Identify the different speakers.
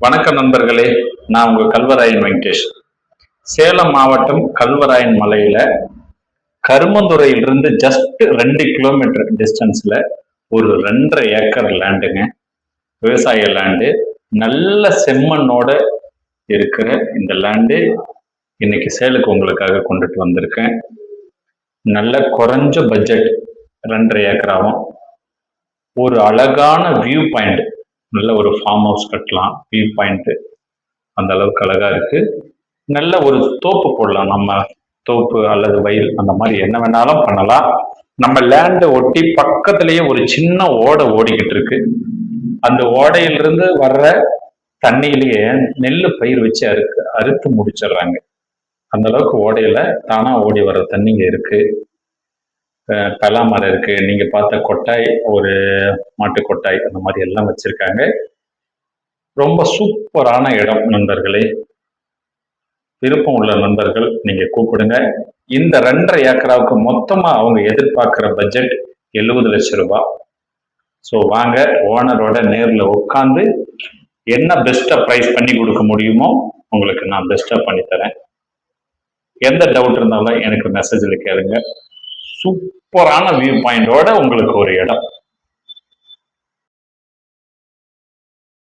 Speaker 1: வணக்கம் நண்பர்களே, நான் உங்க கல்வராயன் வெங்கடேஷ். சேலம் மாவட்டம் கல்வராயன் மலையில கருமந்துறையிலிருந்து ஜஸ்ட் 2 கிலோமீட்டர் டிஸ்டன்ஸ்ல ஒரு 2.5 ஏக்கர் லேண்டுங்க. விவசாய லேண்டு. நல்ல செம்மண்ணோட இருக்கிற இந்த லேண்டு இன்னைக்கு சேலுக்கு உங்களுக்காக கொண்டுட்டு வந்திருக்கேன். நல்ல குறைஞ்ச பட்ஜெட் 2.5 ஏக்கர் ஆகும். ஒரு அழகான வியூ பாயிண்ட், நல்ல ஒரு ஃபார்ம் ஹவுஸ் கட்டலாம். வியூ பாயிண்ட் அந்த அளவுக்கு அழகா இருக்கு. நல்ல ஒரு தோப்பு போடலாம். நம்ம தோப்பு அல்லது வயல் அந்த மாதிரி என்ன வேணாலும் பண்ணலாம். நம்ம லேண்டை ஒட்டி பக்கத்திலேயே ஒரு சின்ன ஓடை ஓடிக்கிட்டு இருக்கு. அந்த ஓடையிலிருந்து வர்ற தண்ணியிலேயே நெல் பயிர் வச்சு அறுத்து முடிச்சிடுறாங்க. அந்த அளவுக்கு ஓடையில தானா ஓடி வர்ற தண்ணிங்க இருக்கு. பலாமரம் இருக்கு. நீங்க பார்த்த கொட்டாய், ஒரு மாட்டு கொட்டாய் அந்த மாதிரி எல்லாம் வச்சிருக்காங்க. ரொம்ப சூப்பரான இடம் நண்பர்களே. விருப்பம் உள்ள நண்பர்கள் நீங்க கூப்பிடுங்க. இந்த 2.5 ஏக்கராவுக்கு மொத்தமா அவங்க எதிர்பார்க்கிற பட்ஜெட் 70 லட்சம் ரூபாய். ஸோ வாங்க, ஓனரோட நேரில் உட்காந்து என்ன பெஸ்டா பிரைஸ் பண்ணி கொடுக்க முடியுமோ உங்களுக்கு நான் பெஸ்டா பண்ணி தரேன். எந்த டவுட் இருந்தாலும் எனக்கு மெசேஜில் கேளுங்க. சூப்பரான வியூ பாயிண்டோட உங்களுக்கு ஒரு இடம்.